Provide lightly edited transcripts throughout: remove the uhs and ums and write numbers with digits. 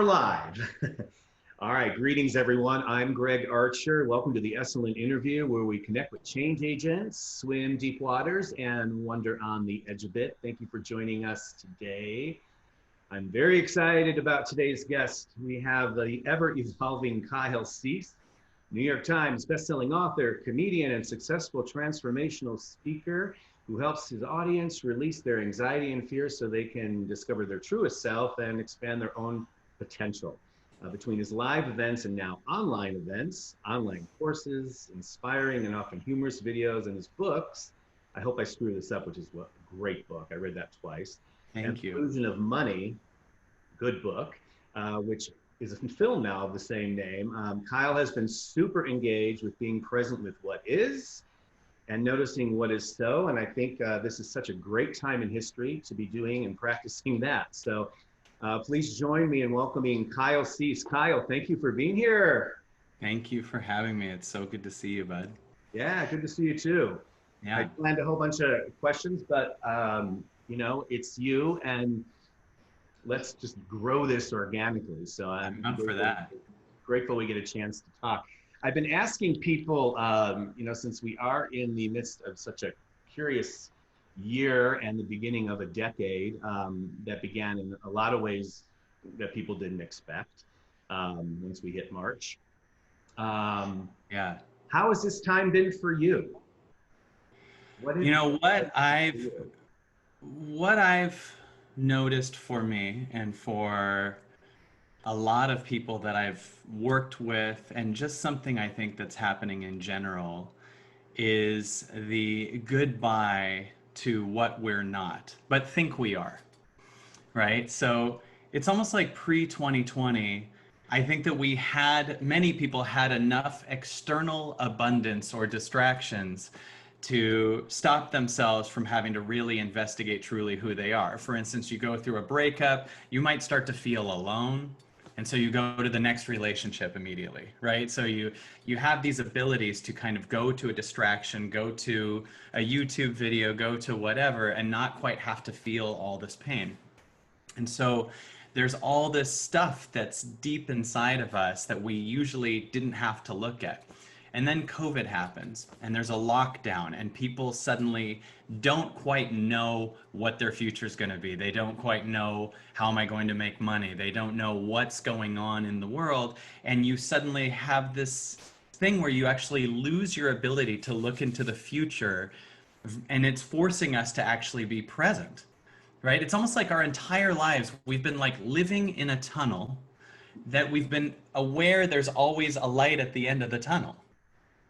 Live. All right, greetings everyone. I'm Greg Archer. Welcome to the Esalen interview where we connect with change agents, swim deep waters, and wonder on the edge a bit. Thank you for joining us today. I'm very excited about today's guest. We have the ever-evolving Kyle Cease, New York Times bestselling author, comedian, and successful transformational speaker who helps his audience release their anxiety and fear so they can discover their truest self and expand their own potential. Between his live events and now online events, online courses, inspiring and often humorous videos, and his books, I hope I screw this up, which is a great book. I read that twice. Thank you. Illusion of Money, good book, which is a film now of the same name. Kyle has been super engaged with being present with what is and noticing what is so. And I think this is such a great time in history to be doing and practicing that. So please join me in welcoming Kyle Cease. Kyle, thank you for being here. Thank you for having me. It's so good to see you, bud. Yeah, good to see you too. Yeah. I planned a whole bunch of questions, but you know, it's you, and let's just grow this organically. So I'm up for that. Grateful we get a chance to talk. I've been asking people, you know, since we are in the midst of such a curious year and the beginning of a decade that began in a lot of ways that people didn't expect once we hit March. Yeah. How has this time been for you? You know what I've noticed for me and for a lot of people that I've worked with, and just something I think that's happening in general, is the goodbye to what we're not, but think we are, right? So it's almost like pre-2020. I think that many people had enough external abundance or distractions to stop themselves from having to really investigate truly who they are. For instance, you go through a breakup, you might start to feel alone. And so you go to the next relationship immediately, right? So you have these abilities to kind of go to a distraction, go to a YouTube video, go to whatever, and not quite have to feel all this pain. And so there's all this stuff that's deep inside of us that we usually didn't have to look at. And then COVID happens, and there's a lockdown, and people suddenly don't quite know what their future is going to be. They don't quite know, how am I going to make money? They don't know what's going on in the world. And you suddenly have this thing where you actually lose your ability to look into the future, and it's forcing us to actually be present, right? It's almost like our entire lives, we've been like living in a tunnel that we've been aware there's always a light at the end of the tunnel.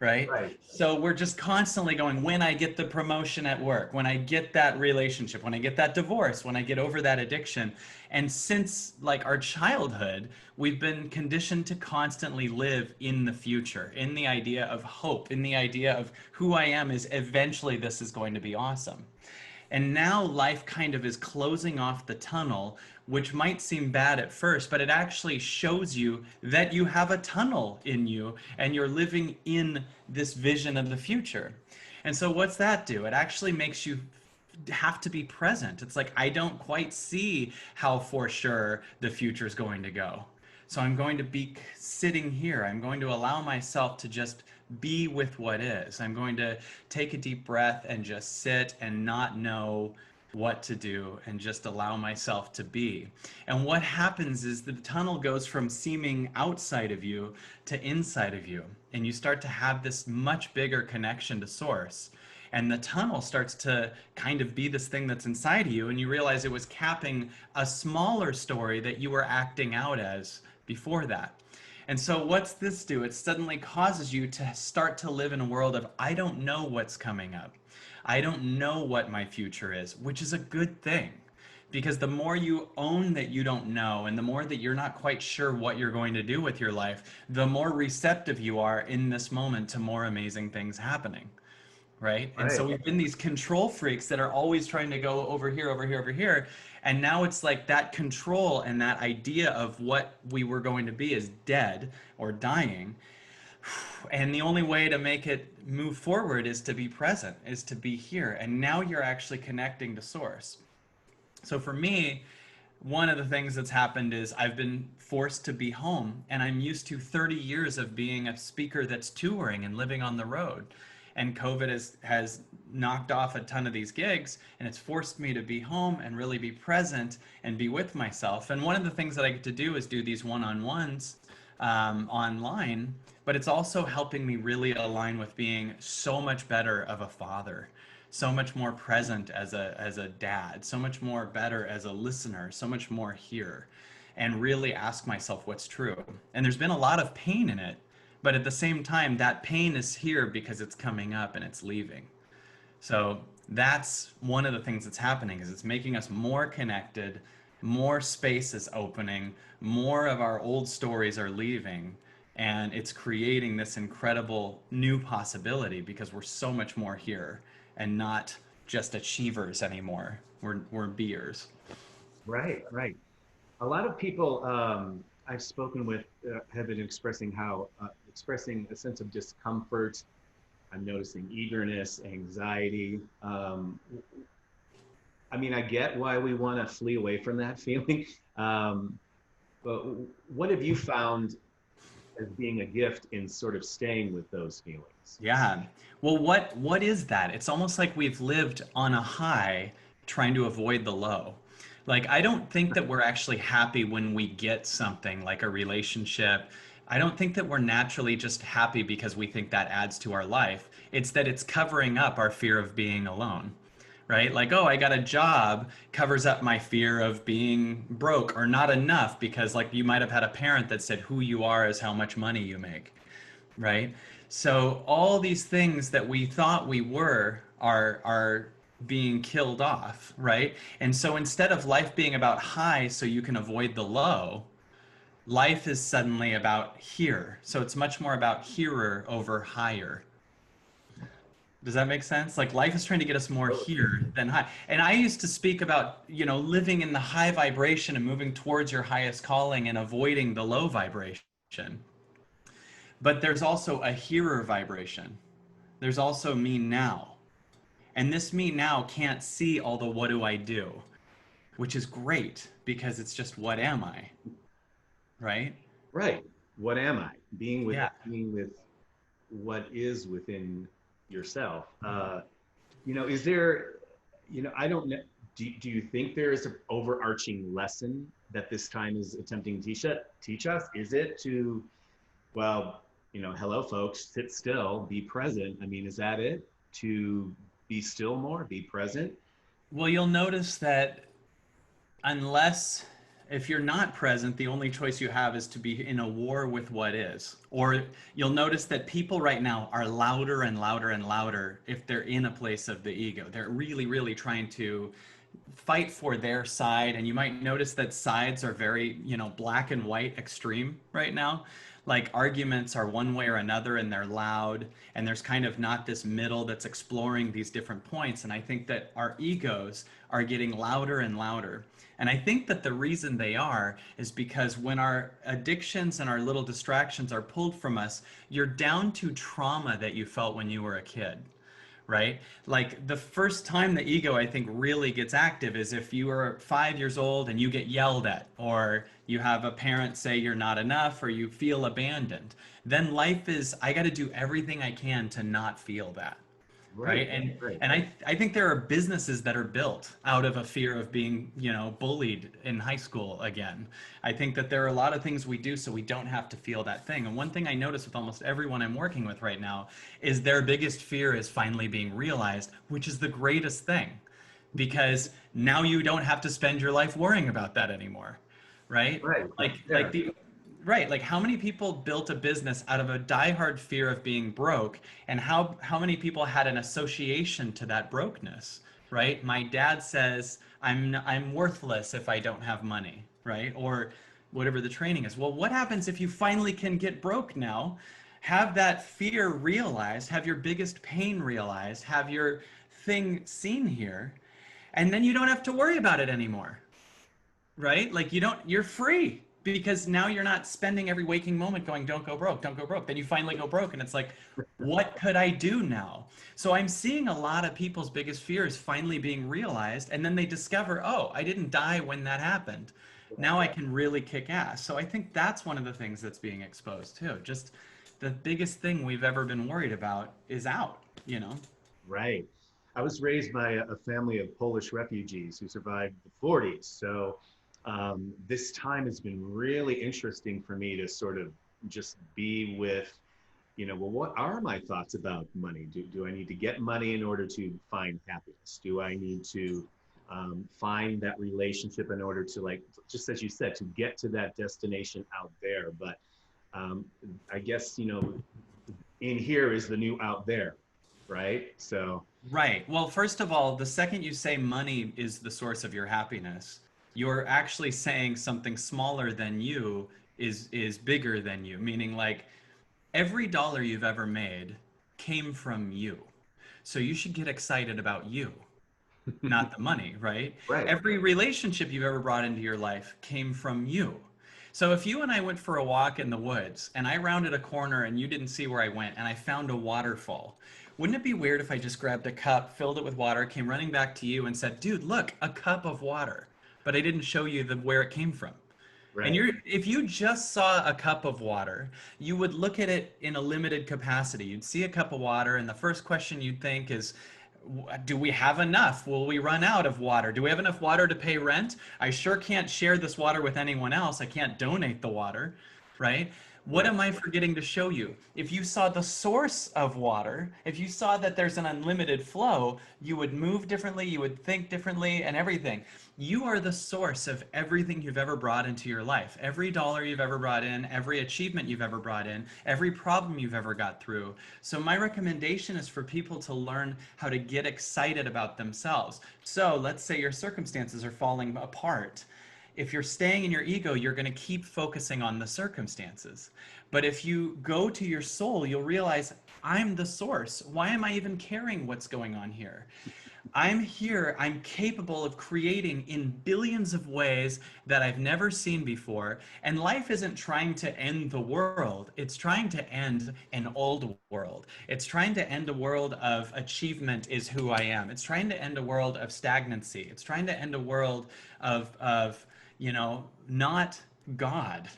Right? So we're just constantly going, when I get the promotion at work, when I get that relationship, when I get that divorce, when I get over that addiction. And since like our childhood, we've been conditioned to constantly live in the future, in the idea of hope, in the idea of who I am is eventually this is going to be awesome. And now life kind of is closing off the tunnel, which might seem bad at first, but it actually shows you that you have a tunnel in you and you're living in this vision of the future. And so what's that do? It actually makes you have to be present. It's like, I don't quite see how for sure the future is going to go. So I'm going to be sitting here. I'm going to allow myself to just be with what is. I'm going to take a deep breath and just sit and not know what to do and just allow myself to be. And what happens is the tunnel goes from seeming outside of you to inside of you. And you start to have this much bigger connection to source. And the tunnel starts to kind of be this thing that's inside of you. And you realize it was capping a smaller story that you were acting out as before that. And so what's this do? It suddenly causes you to start to live in a world of, I don't know what's coming up. I don't know what my future is, which is a good thing. Because the more you own that you don't know, and the more that you're not quite sure what you're going to do with your life, the more receptive you are in this moment to more amazing things happening. Right? And so we've been these control freaks that are always trying to go over here, over here, over here. And now it's like that control and that idea of what we were going to be is dead or dying. And the only way to make it move forward is to be present, is to be here. And now you're actually connecting to source. So for me, one of the things that's happened is I've been forced to be home, and I'm used to 30 years of being a speaker that's touring and living on the road. And COVID has knocked off a ton of these gigs, and it's forced me to be home and really be present and be with myself. And one of the things that I get to do is do these one-on-ones online, but it's also helping me really align with being so much better of a father, so much more present as a dad, so much more better as a listener, so much more here, and really ask myself what's true. And there's been a lot of pain in it, but at the same time, that pain is here because it's coming up and it's leaving. So that's one of the things that's happening, is it's making us more connected, more space is opening, more of our old stories are leaving, and it's creating this incredible new possibility because we're so much more here and not just achievers anymore. We're beers. Right, right. A lot of people I've spoken with have been expressing a sense of discomfort. I'm noticing eagerness, anxiety. I mean, I get why we want to flee away from that feeling. Um, but what have you found as being a gift in sort of staying with those feelings? Yeah. Well, what is that? It's almost like we've lived on a high trying to avoid the low. Like, I don't think that we're actually happy when we get something like a relationship. I don't think that we're naturally just happy because we think that adds to our life. It's that it's covering up our fear of being alone, right? Like, oh, I got a job covers up my fear of being broke or not enough, because like you might have had a parent that said who you are is how much money you make, right? So all these things that we thought we were are being killed off, right? And so instead of life being about high so you can avoid the low, life is suddenly about here. So it's much more about hearer over higher. Does that make sense? Like, life is trying to get us more here than high. And I used to speak about, living in the high vibration and moving towards your highest calling and avoiding the low vibration. But there's also a hearer vibration. There's also me now. And this me now can't see all the what do I do, which is great because it's just what am I, right? Right. What am I? Yeah. Being with what is within yourself. Is there, I don't know. Do you think there is an overarching lesson that this time is attempting to teach us? Is it to, well, hello, folks, sit still, be present? I mean, is that it? To be still more, be present? Well, you'll notice that unless if you're not present, the only choice you have is to be in a war with what is. Or you'll notice that people right now are louder and louder and louder if they're in a place of the ego. They're really, really trying to fight for their side. And you might notice that sides are very, black and white extreme right now. Like, arguments are one way or another and they're loud, and there's kind of not this middle that's exploring these different points. And I think that our egos are getting louder and louder. And I think that the reason they are is because when our addictions and our little distractions are pulled from us, you're down to trauma that you felt when you were a kid, right? Like, the first time the ego, I think, really gets active is if you are 5 years old and you get yelled at, or you have a parent say you're not enough, or you feel abandoned. Then life is, I got to do everything I can to not feel that. Right. Right, And right. and I think there are businesses that are built out of a fear of being, bullied in high school again. I think that there are a lot of things we do so we don't have to feel that thing. And one thing I notice with almost everyone I'm working with right now is their biggest fear is finally being realized, which is the greatest thing, because now you don't have to spend your life worrying about that anymore. Right? Right. Like Yeah. like the Right, like how many people built a business out of a diehard fear of being broke, and how many people had an association to that brokenness, right? My dad says I'm worthless if I don't have money, right? Or whatever the training is. Well, what happens if you finally can get broke now? Have that fear realized, have your biggest pain realized, have your thing seen here, and then you don't have to worry about it anymore, right? Like, you're free because now you're not spending every waking moment going, don't go broke, don't go broke. Then you finally go broke and it's like, what could I do now? So I'm seeing a lot of people's biggest fears finally being realized. And then they discover, oh, I didn't die when that happened. Now I can really kick ass. So I think that's one of the things that's being exposed too. Just the biggest thing we've ever been worried about is out, you know? Right. I was raised by a family of Polish refugees who survived the 40s. So this time has been really interesting for me to sort of just be with, well, what are my thoughts about money? Do I need to get money in order to find happiness? Do I need to find that relationship in order to, like, just as you said, to get to that destination out there? But um, I guess, in here is the new out there, right? So, Right. Well, first of all, the second you say money is the source of your happiness, you're actually saying something smaller than you is bigger than you, meaning like every dollar you've ever made came from you. So you should get excited about you, not the money, right? right, Every relationship you've ever brought into your life came from you. So if you and I went for a walk in the woods and I rounded a corner and you didn't see where I went and I found a waterfall, wouldn't it be weird if I just grabbed a cup, filled it with water, came running back to you and said, "Dude, look, a cup of water," but I didn't show you where it came from? And right. if you just saw a cup of water, you would look at it in a limited capacity. You'd see a cup of water, and the first question you'd think is, do we have enough? Will we run out of water? Do we have enough water to pay rent? I sure can't share this water with anyone else. I can't donate the water, right? What Right. am I forgetting to show you? If you saw the source of water, if you saw that there's an unlimited flow, you would move differently, you would think differently, and everything. You are the source of everything you've ever brought into your life. Every dollar you've ever brought in, every achievement you've ever brought in, every problem you've ever got through. So my recommendation is for people to learn how to get excited about themselves. So let's say your circumstances are falling apart. If you're staying in your ego, you're going to keep focusing on the circumstances. But if you go to your soul, you'll realize, I'm the source. Why am I even caring what's going on here? I'm here. I'm capable of creating in billions of ways that I've never seen before. And life isn't trying to end the world. It's trying to end an old world. It's trying to end a world of achievement is who I am. It's trying to end a world of stagnancy. It's trying to end a world of not God,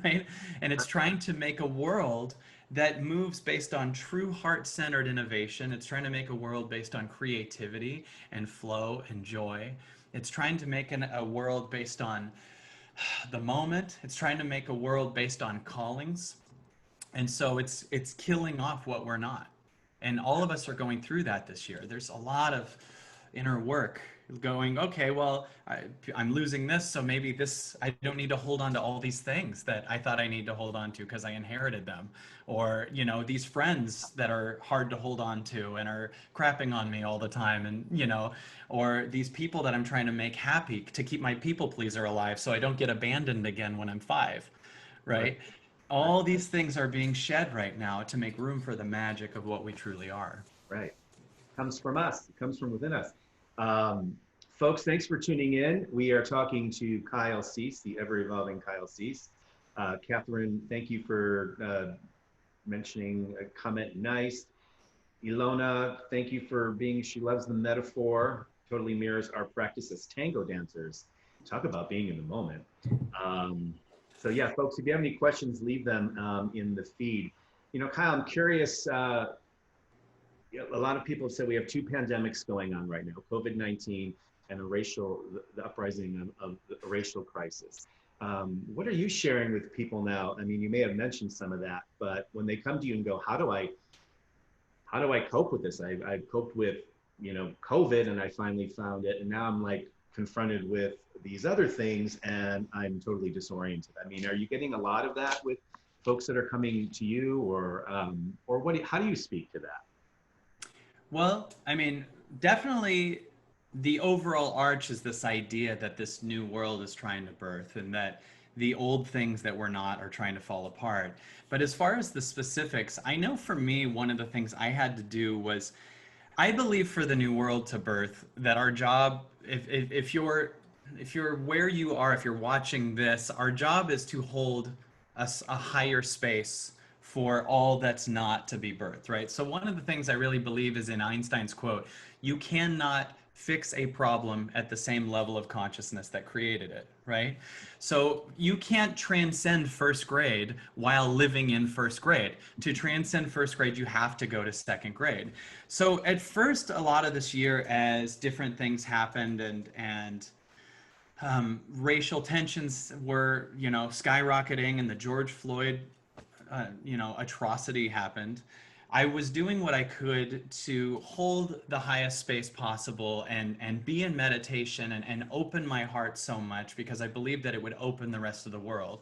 right? And it's trying to make a world that moves based on true heart-centered innovation. It's trying to make a world based on creativity and flow and joy. It's trying to make a world based on the moment. It's trying to make a world based on callings. And so it's killing off what we're not. And all of us are going through that this year. There's a lot of inner work going, okay, well, I'm losing this, so maybe this, I don't need to hold on to all these things that I thought I need to hold on to because I inherited them. Or, these friends that are hard to hold on to and are crapping on me all the time. And, or these people that I'm trying to make happy to keep my people pleaser alive so I don't get abandoned again when I'm 5, Right. right? All these things are being shed right now to make room for the magic of what we truly are. Right. Comes from us. It comes from within us. Um, Folks, thanks for tuning in. We are talking to Kyle Cease, the ever-evolving Kyle Cease. Catherine, thank you for mentioning a comment nice. Ilona, thank you for being, she loves the metaphor, totally mirrors our practice as tango dancers. Talk about being in the moment. Um, so yeah, folks, if you have any questions, leave them in the feed. Kyle, I'm curious, a lot of people have said we have two pandemics going on right now, COVID-19 and the uprising of a racial crisis. What are you sharing with people now? I mean, you may have mentioned some of that, but when they come to you and go, how do I cope with this? I've coped with, COVID, and I finally found it. And now I'm like confronted with these other things and I'm totally disoriented. I mean, are you getting a lot of that with folks that are coming to you, or how do you speak to that? Well, I mean, definitely the overall arch is this idea that this new world is trying to birth and that the old things that we're not are trying to fall apart. But as far as the specifics, I know for me, one of the things I had to do was I believe for the new world to birth that our job, if you're where you are, if you're watching this, our job is to hold a higher space for all that's not to be birthed, right? So one of the things I really believe is in Einstein's quote, you cannot fix a problem at the same level of consciousness that created it, right? So you can't transcend first grade while living in first grade. To transcend first grade, you have to go to second grade. So at first, a lot of this year, as different things happened and racial tensions were, skyrocketing, and the George Floyd, atrocity happened. I was doing what I could to hold the highest space possible and be in meditation and open my heart so much because I believed that it would open the rest of the world.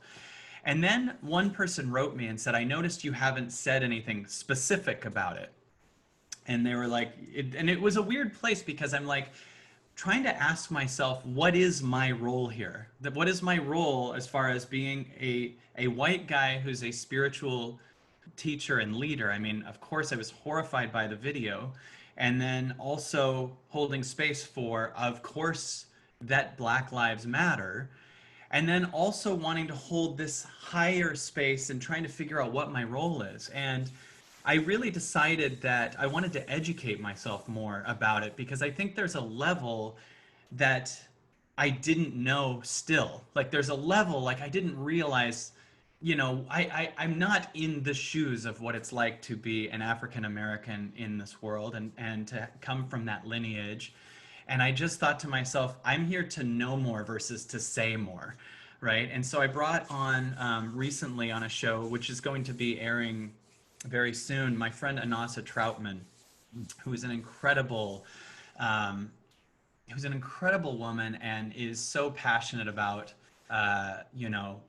And then one person wrote me and said, I noticed you haven't said anything specific about it. And they were like, and it was a weird place because I'm like, trying to ask myself, what is my role here? What is my role as far as being a white guy who's a spiritual teacher and leader? I mean, of course, I was horrified by the video. And then also holding space for, of course, that Black Lives Matter. And then also wanting to hold this higher space and trying to figure out what my role is. And I really decided that I wanted to educate myself more about it because I think there's a level that I didn't know still. Like there's a level like I didn't realize, I'm not in the shoes of what it's like to be an African American in this world and to come from that lineage. And I just thought to myself, I'm here to know more versus to say more, right? And so I brought on recently on a show, which is going to be airing very soon, my friend Anasa Troutman, who is an incredible, who's an incredible woman and is so passionate about,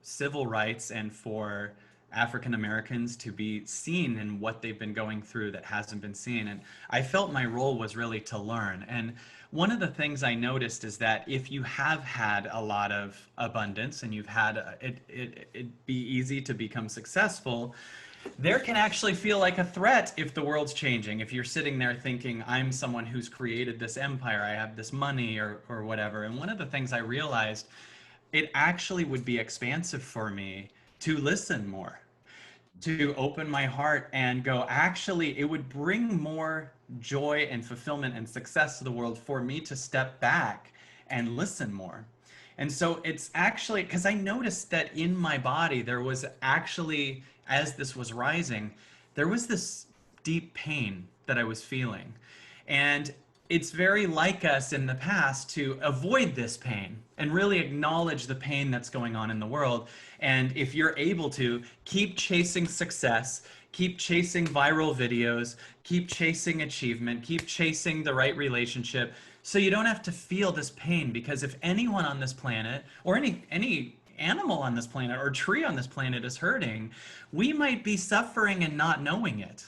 civil rights and for African Americans to be seen in what they've been going through that hasn't been seen. And I felt my role was really to learn. And one of the things I noticed is that if you have had a lot of abundance and you've had it be easy to become successful, there can actually feel like a threat if the world's changing. If you're sitting there thinking, I'm someone who's created this empire, I have this money or whatever. And one of the things I realized, it actually would be expansive for me to listen more, to open my heart and go, actually, it would bring more joy and fulfillment and success to the world for me to step back and listen more. And so it's actually because I noticed that in my body, there was actually, as this was rising, there was this deep pain that I was feeling. And it's very like us in the past to avoid this pain and really acknowledge the pain that's going on in the world. And if you're able to, keep chasing success, keep chasing viral videos, keep chasing achievement, keep chasing the right relationship, so you don't have to feel this pain. Because if anyone on this planet, or any animal on this planet or tree on this planet is hurting, we might be suffering and not knowing it.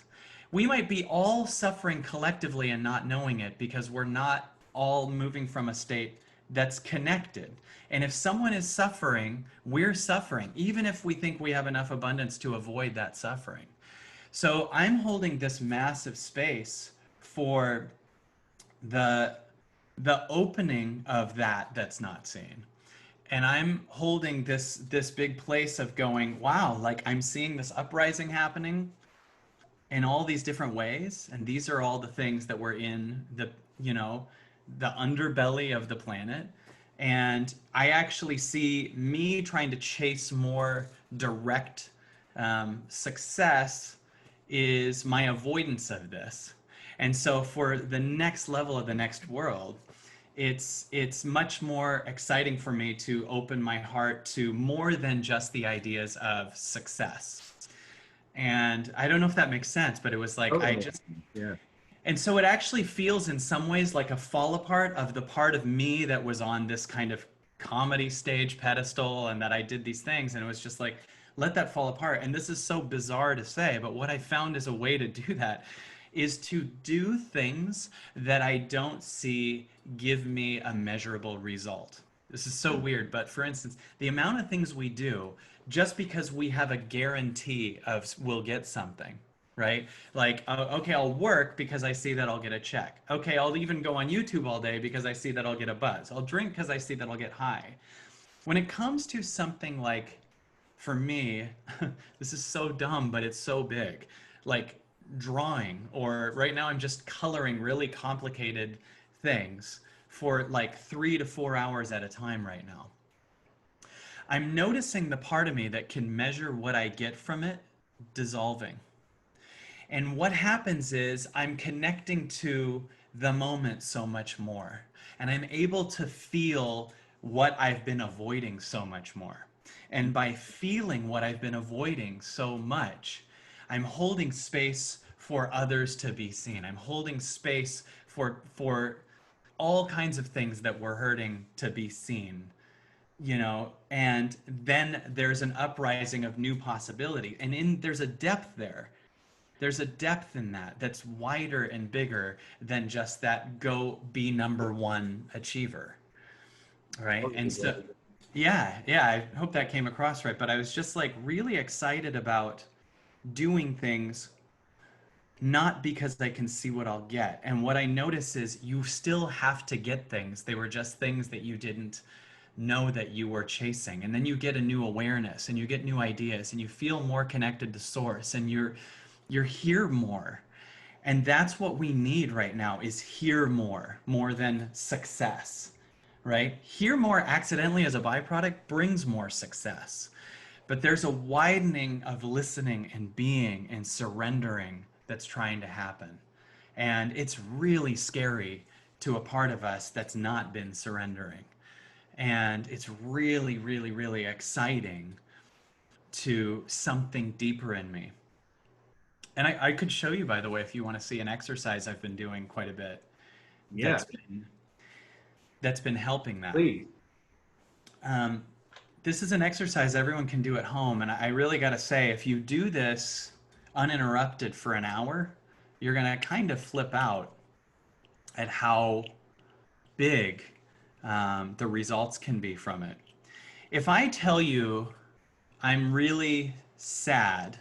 We might be all suffering collectively and not knowing it because we're not all moving from a state that's connected. And if someone is suffering, we're suffering, even if we think we have enough abundance to avoid that suffering. So I'm holding this massive space for the opening of that's not seen. And I'm holding this big place of going, wow, like I'm seeing this uprising happening in all these different ways, and these are all the things that were in the underbelly of the planet. And I actually see me trying to chase more direct success is my avoidance of this. And so for the next level of the next world, it's much more exciting for me to open my heart to more than just the ideas of success. And I don't know if that makes sense, but it was like, Oh, yeah. and so it actually feels in some ways like a fall apart of the part of me that was on this kind of comedy stage pedestal and that I did these things. And it was just like, let that fall apart. And this is so bizarre to say, but what I found is a way to do that is to do things that I don't see give me a measurable result. This is so weird, but for instance, the amount of things we do just because we have a guarantee of we'll get something, right? Like, okay, I'll work because I see that I'll get a check. Okay, I'll even go on YouTube all day because I see that I'll get a buzz. I'll drink because I see that I'll get high. When it comes to something like, for me, this is so dumb, but it's so big. Like drawing, or right now I'm just coloring really complicated things for like 3 to 4 hours at a time right now, I'm noticing the part of me that can measure what I get from it dissolving. And what happens is I'm connecting to the moment so much more. And I'm able to feel what I've been avoiding so much more. And by feeling what I've been avoiding so much, I'm holding space for others to be seen. I'm holding space for all kinds of things that were hurting to be seen, and then there's an uprising of new possibility. And there's a depth there. There's a depth in that that's wider and bigger than just that go be number one achiever. Right. And so, yeah, I hope that came across right. But I was just like really excited about doing things not because I can see what I'll get. And what I notice is you still have to get things. They were just things that you didn't know that you were chasing. And then you get a new awareness and you get new ideas and you feel more connected to source and you're here more. And that's what we need right now is hear more than success, right? Hear more accidentally as a byproduct brings more success. But there's a widening of listening and being and surrendering that's trying to happen. And it's really scary to a part of us that's not been surrendering. And it's really, really, really exciting to something deeper in me. And I could show you, by the way, if you want to see an exercise I've been doing quite a bit Yeah, that's been helping that. please. This is an exercise everyone can do at home. And I really got to say, if you do this uninterrupted for an hour, you're going to kind of flip out at how big the results can be from it. If I tell you I'm really sad,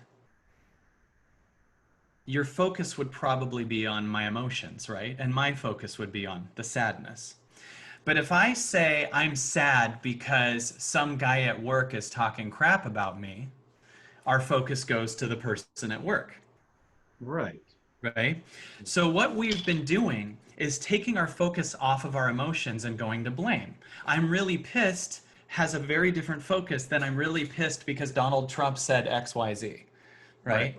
your focus would probably be on my emotions, right? And my focus would be on the sadness. But if I say I'm sad because some guy at work is talking crap about me, our focus goes to the person at work, Right. right? So what we've been doing is taking our focus off of our emotions and going to blame. I'm really pissed has a very different focus than I'm really pissed because Donald Trump said XYZ, right?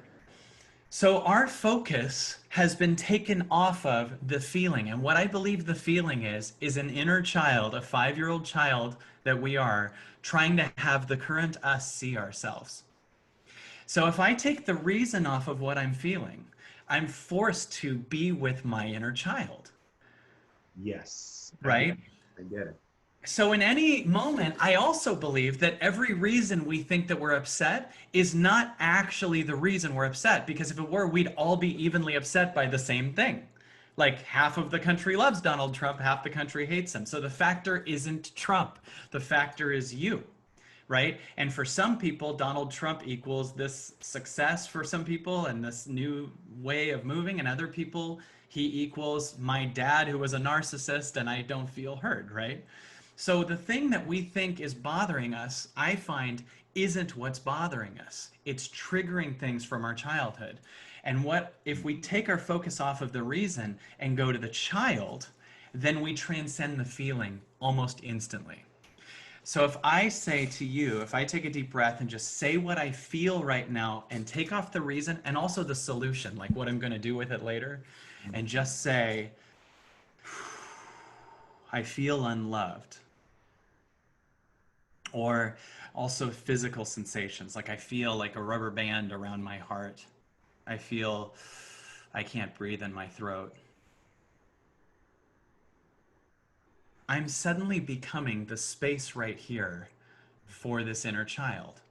So our focus has been taken off of the feeling. And what I believe the feeling is an inner child, a 5-year-old child that we are, trying to have the current us see ourselves. So if I take the reason off of what I'm feeling, I'm forced to be with my inner child, Yes. right? I get it. So in any moment, I also believe that every reason we think that we're upset is not actually the reason we're upset, because if it were, we'd all be evenly upset by the same thing. Like half of the country loves Donald Trump, half the country hates him. So the factor isn't Trump. The factor is you, right? And for some people, Donald Trump equals this success for some people and this new way of moving, and other people, he equals my dad who was a narcissist and I don't feel heard, right? So the thing that we think is bothering us, I find, isn't what's bothering us. It's triggering things from our childhood. And what if we take our focus off of the reason and go to the child, then we transcend the feeling almost instantly. So if I say to you, if I take a deep breath and just say what I feel right now and take off the reason and also the solution, like what I'm going to do with it later, and just say, I feel unloved. Or also physical sensations, like I feel like a rubber band around my heart. I feel I can't breathe in my throat. I'm suddenly becoming the space right here for this inner child.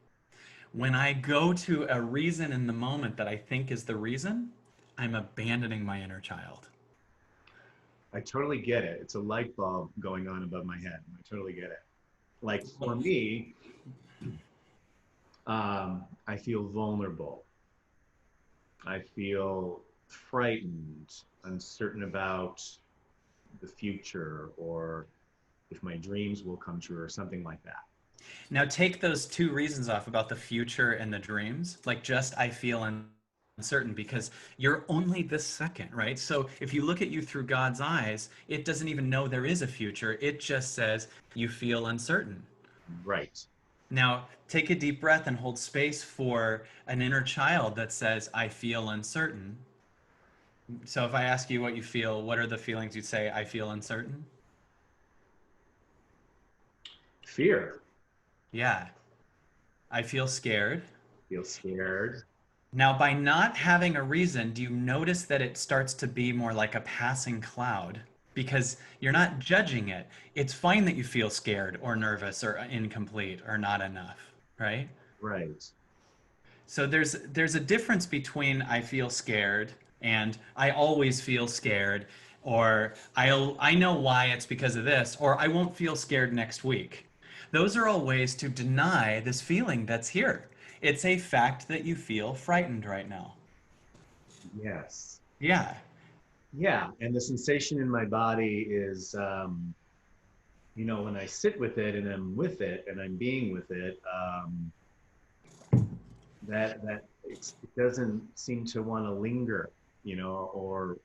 When I go to a reason in the moment that I think is the reason, I'm abandoning my inner child. I totally get it. It's a light bulb going on above my head. I totally get it. Like for me, I feel vulnerable. I feel frightened, uncertain about the future or if my dreams will come true or something like that. Now take those two reasons off about the future and the dreams, like just I feel unloved. uncertain because you're only this second, right? So if you look at you through God's eyes, it doesn't even know there is a future. It just says you feel uncertain. Right. Now, take a deep breath and hold space for an inner child that says, I feel uncertain. So if I ask you what you feel, what are the feelings you'd say, I feel uncertain? Fear. Yeah, I feel scared. Feel scared. Now, by not having a reason, do you notice that it starts to be more like a passing cloud? Because you're not judging it. It's fine that you feel scared or nervous or incomplete or not enough, right? Right. So there's a difference between I feel scared and I always feel scared, or I know why it's because of this, or I won't feel scared next week. Those are all ways to deny this feeling that's here. It's a fact that you feel frightened right now. Yes. Yeah. Yeah. And the sensation in my body is, when I sit with it and I'm with it and I'm being with it, it doesn't seem to want to linger, or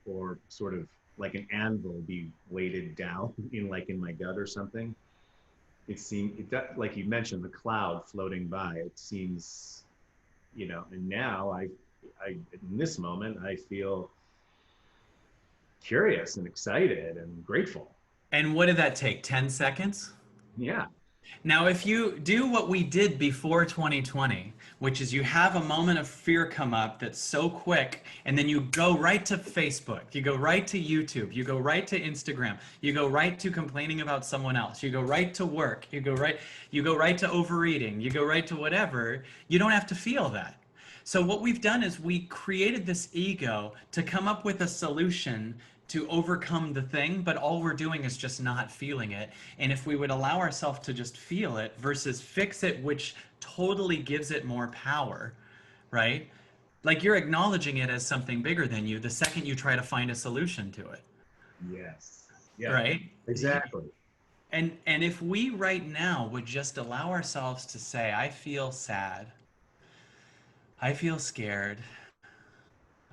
sort of like an anvil be weighted down in my gut or something. Like you mentioned, the cloud floating by. It seems, and now I in this moment I feel curious and excited and grateful. And what did that take? 10 seconds? Yeah. Now, if you do what we did before 2020, which is you have a moment of fear come up that's so quick, and then you go right to Facebook, you go right to YouTube, you go right to Instagram, you go right to complaining about someone else, you go right to work, you go right to overeating, you go right to whatever, you don't have to feel that. So what we've done is we created this ego to come up with a solution to overcome the thing, but all we're doing is just not feeling it. And if we would allow ourselves to just feel it versus fix it, which totally gives it more power, right? Like you're acknowledging it as something bigger than you the second you try to find a solution to it, Yes. Yeah. right? Exactly. And if we right now would just allow ourselves to say, I feel sad, I feel scared,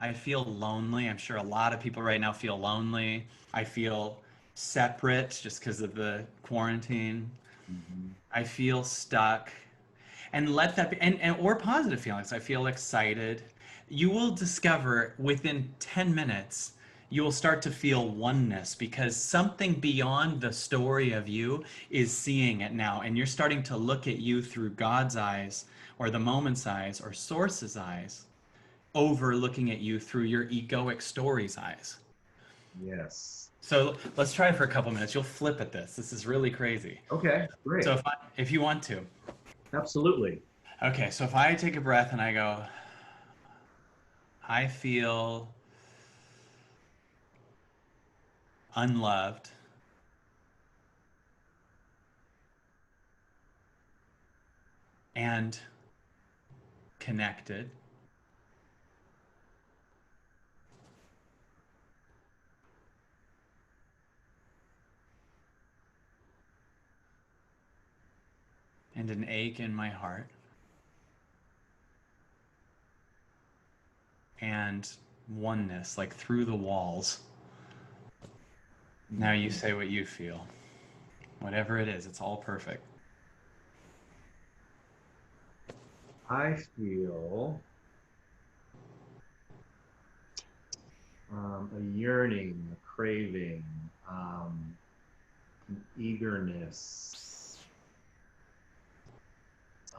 I feel lonely. I'm sure a lot of people right now feel lonely. I feel separate just because of the quarantine. Hmm. I feel stuck. And let that be, and or positive feelings. I feel excited. You will discover within 10 minutes, you will start to feel oneness because something beyond the story of you is seeing it now. And you're starting to look at you through God's eyes or the moment's eyes or source's eyes over looking at you through your egoic story's eyes. Yes. So let's try it for a couple minutes. You'll flip at this. This is really crazy. Okay. So Great. if you want to. Absolutely. Okay, so if I take a breath and I go, I feel unloved and connected. And an ache in my heart. And oneness, like through the walls. Now you say what you feel. Whatever it is, it's all perfect. I feel a yearning, a craving, an eagerness,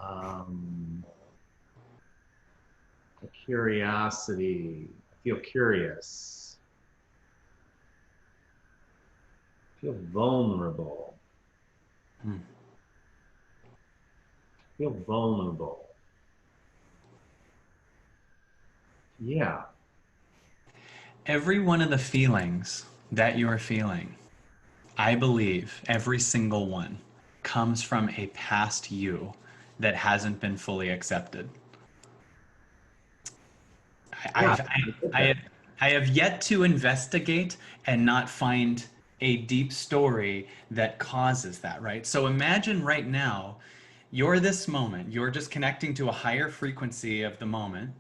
a curiosity. I feel curious. I feel vulnerable. Hmm. I feel vulnerable. Yeah. Every one of the feelings that you are feeling, I believe every single one comes from a past you that hasn't been fully accepted. I, Yeah. I've, I get I, that. have, I have yet to investigate and not find a deep story that causes that, right? So imagine right now, you're this moment, you're just connecting to a higher frequency of the moment.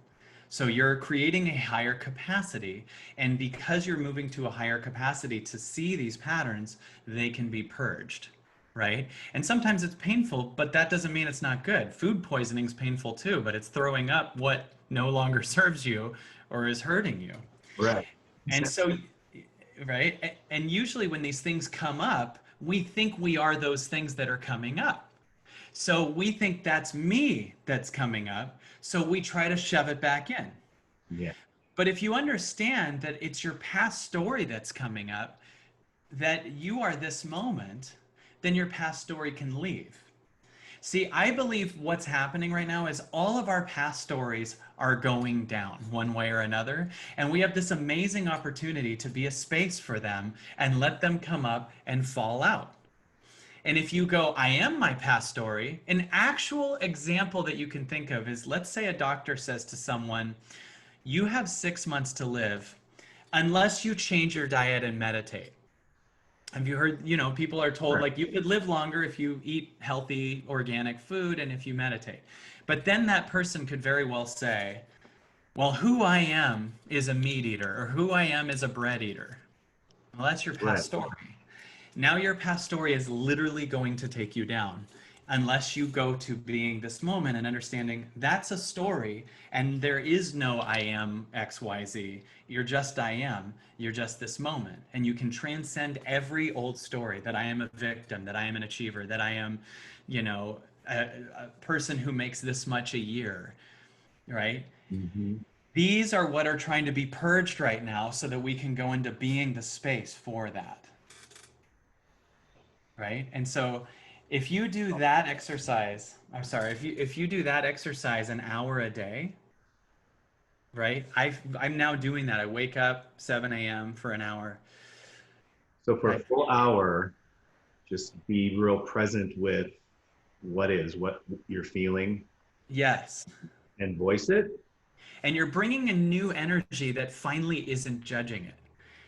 So you're creating a higher capacity. And because you're moving to a higher capacity to see these patterns, they can be purged, right? And sometimes it's painful, but that doesn't mean it's not good. Food poisoning is painful too, but it's throwing up what no longer serves you or is hurting you. Right. And so, right? And usually when these things come up, we think we are those things that are coming up. So we think that's me that's coming up. So we try to shove it back in. Yeah. But if you understand that it's your past story that's coming up, that you are this moment, then your past story can leave. See, I believe what's happening right now is all of our past stories are going down one way or another. And we have this amazing opportunity to be a space for them and let them come up and fall out. And if you go, I am my past story, an actual example that you can think of is, let's say a doctor says to someone, you have 6 months to live unless you change your diet and meditate. Have you heard, people are told Right. like you could live longer if you eat healthy organic food and if you meditate. But then that person could very well say, well, who I am is a meat eater or who I am is a bread eater. Well, that's your Right. past story. Now your past story is literally going to take you down unless you go to being this moment and understanding that's a story and there is no I am XYZ. You're just I am. You're just this moment. And you can transcend every old story that I am a victim, that I am an achiever, that I am, a person who makes this much a year, right? Mm-hmm. These are what are trying to be purged right now so that we can go into being the space for that. Right? And so if you do that exercise, I'm sorry, if you do that exercise an hour a day, right? I'm now doing that. I wake up 7 a.m. for an hour. So for a I, full hour, just be real present with what you're feeling yes. and voice it. And you're bringing a new energy that finally isn't judging it.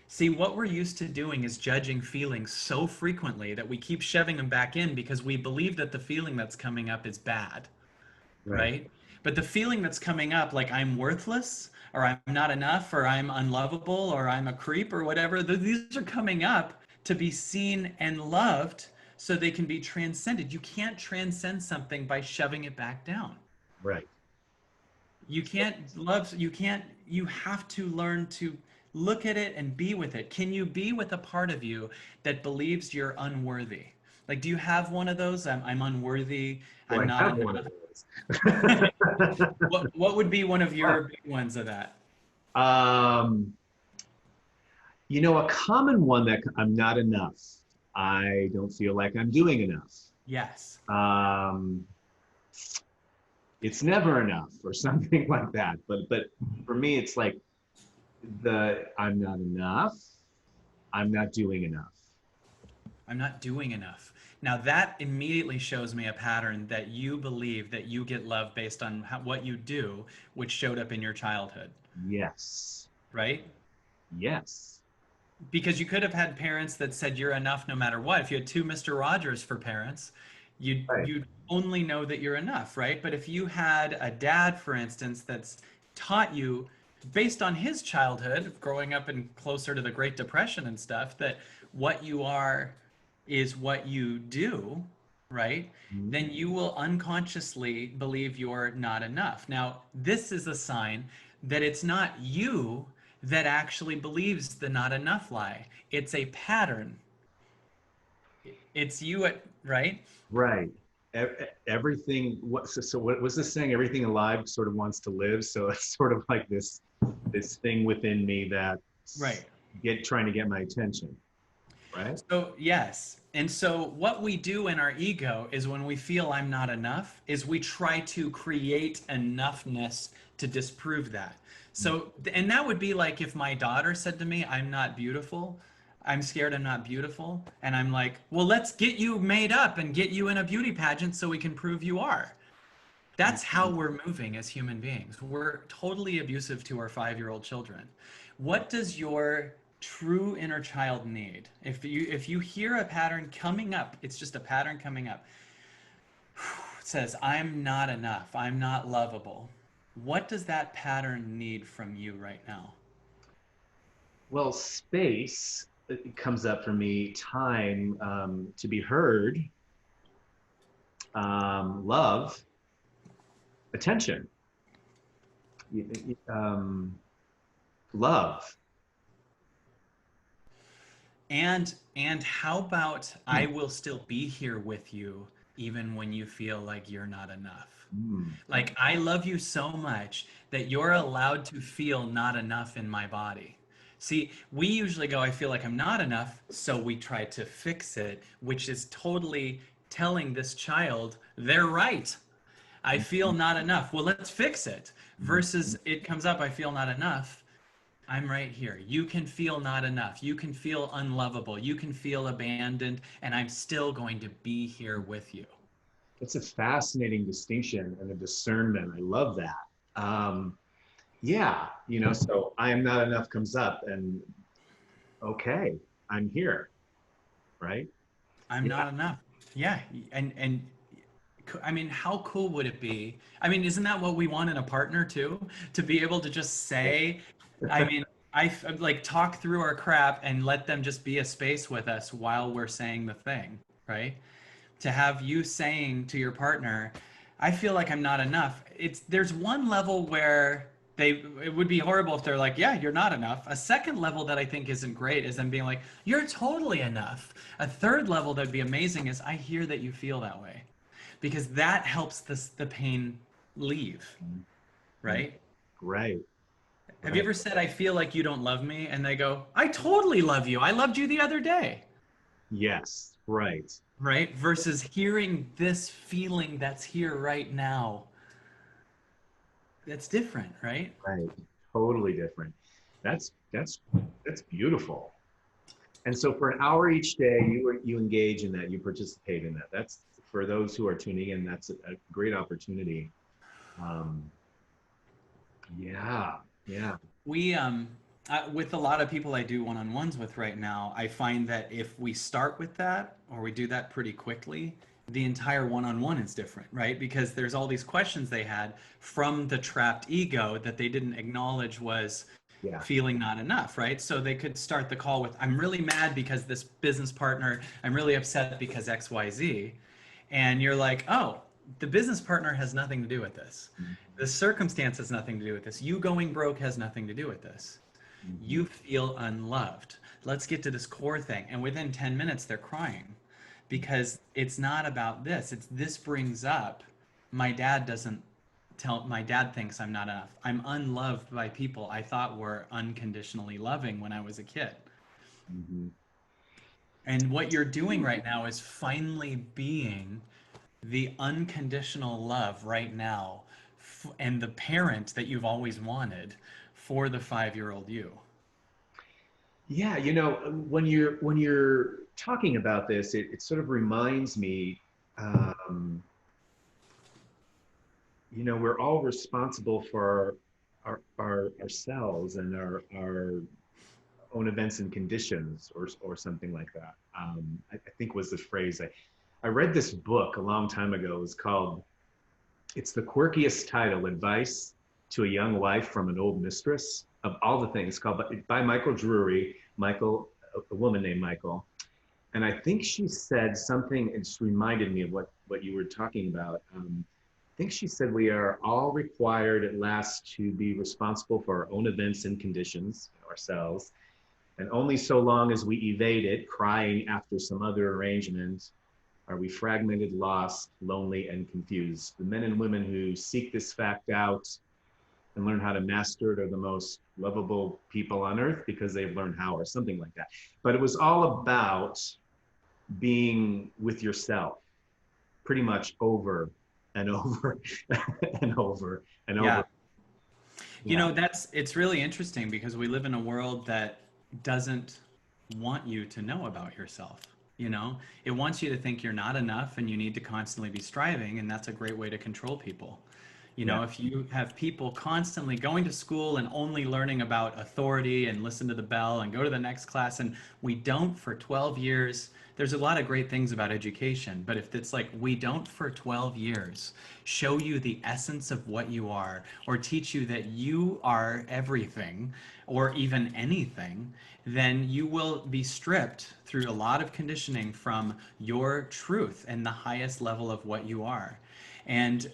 See, what we're used to doing is judging feelings so frequently that we keep shoving them back in because we believe that the feeling that's coming up is bad. Right. Right? But the feeling that's coming up, like I'm worthless, or I'm not enough, or I'm unlovable, or I'm a creep, or whatever, these are coming up to be seen and loved so they can be transcended. You can't transcend something by shoving it back down. Right. You can't love, you have to learn to look at it and be with it. Can you be with a part of you that believes you're unworthy? Like, do you have one of those? I'm unworthy. Well, I'm I not have one of enough. those. What would be one of your big ones of that? um, a common one that I'm not enough. I don't feel like I'm doing enough. Yes. Um, it's never enough or something like that. But for me, it's like I'm not enough. I'm not doing enough. I'm not doing enough. Now that immediately shows me a pattern that you believe that you get love based on what you do, which showed up in your childhood, Yes. right? Yes. Because you could have had parents that said you're enough no matter what. If you had two Mr. Rogers for parents, you Right. you only know that you're enough, right? But if you had a dad, for instance, that's taught you based on his childhood, growing up in closer to the Great Depression and stuff, that what you are is what you do, right? Mhm. Then you will unconsciously believe you're not enough. Now, this is a sign that it's not you that actually believes the not enough lie. It's a pattern. It's you at, right? Right. Everything. So what was this saying? Everything alive sort of wants to live. So it's sort of like this thing within me that's Right. trying to get my attention. Right. So, yes. And so, what we do in our ego is when we feel I'm not enough, is we try to create enoughness to disprove that. So, and that would be like if my daughter said to me, I'm not beautiful. I'm scared I'm not beautiful. And I'm like, well, let's get you made up and get you in a beauty pageant so we can prove you are. That's how we're moving as human beings. We're totally abusive to our 5-year-old children. What does your true inner child need? If you hear a pattern coming up, it's just a pattern coming up. It says, I'm not enough. I'm not lovable. What does that pattern need from you right now? Well, space it comes up for me, time to be heard, love, attention, love. And how about I will still be here with you even when you feel like you're not enough. Mm. Like I love you so much that you're allowed to feel not enough in my body. See, we usually go, I feel like I'm not enough, so we try to fix it, which is totally telling this child they're right. I feel not enough. Well, let's fix it. Versus it comes up, I feel not enough. I'm right here. You can feel not enough. You can feel unlovable. You can feel abandoned, and I'm still going to be here with you. It's a fascinating distinction and a discernment. I love that. Yeah, so I am not enough comes up, and okay, I'm here, right? I'm Yeah. not enough. Yeah, and I mean, how cool would it be? I mean, isn't that what we want in a partner too? To be able to just say, I mean, like talk through our crap and let them just be a space with us while we're saying the thing, right? To have you saying to your partner, I feel like I'm not enough. There's one level where it would be horrible if they're like, yeah, you're not enough. A second level that I think isn't great is them being like, you're totally enough. A third level that'd be amazing is I hear that you feel that way, because that helps the pain leave, Mm. right? Right, Have you right. ever said I feel like you don't love me, and they go, I totally love you. I loved you the other day. Yes, right, Right? Versus hearing this feeling that's here right now. That's different, right? right. Totally different. That's beautiful. And so for an hour each day, you engage in that, you participate in that. That's for those who are tuning in. That's a great opportunity. Um, yeah, yeah, We with a lot of people I do one-on-ones with right now, I find that if we start with that or we do that pretty quickly, the entire one-on-one is different, right? Because there's all these questions they had from the trapped ego that they didn't acknowledge was yeah. feeling not enough, right? So they could start the call with, I'm really mad because this business partner, I'm really upset because XYZ. And you're like, oh, the business partner has nothing to do with this. The circumstance has nothing to do with this. You going broke has nothing to do with this. Mm-hmm. You feel unloved. Let's get to this core thing. And within 10 minutes, they're crying because it's not about this. It's this brings up my dad doesn't my dad thinks I'm not enough. I'm unloved by people I thought were unconditionally loving when I was a kid. Mm-hmm. And what you're doing right now is finally being the unconditional love right now and the parent that you've always wanted for the 5-year-old you. Yeah, when you're talking about this, it sort of reminds me, um, we're all responsible for our ourselves and our own events and conditions, or something like that. I think was the phrase. I read this book a long time ago. It was called, it's the quirkiest title, Advice to a Young Wife from an Old Mistress, of all the things, called by Michael Drury, a woman named Michael. And I think she said something, it just reminded me of what you were talking about. I think she said we are all required at last to be responsible for our own events and conditions, ourselves, and only so long as we evade it, crying after some other arrangement, are we fragmented, lost, lonely, and confused. The men and women who seek this fact out and learn how to master it are the most lovable people on earth because they've learned how, or something like that. But it was all about being with yourself pretty much over and over and over and Yeah. over. Yeah. It's really interesting because we live in a world that doesn't want you to know about yourself. It wants you to think you're not enough and you need to constantly be striving, and that's a great way to control people. You Yeah. know, if you have people constantly going to school and only learning about authority and listen to the bell and go to the next class, and we don't for 12 years, there's a lot of great things about education, but if it's like we don't for 12 years show you the essence of what you are or teach you that you are everything or even anything, then you will be stripped through a lot of conditioning from your truth and the highest level of what you are. And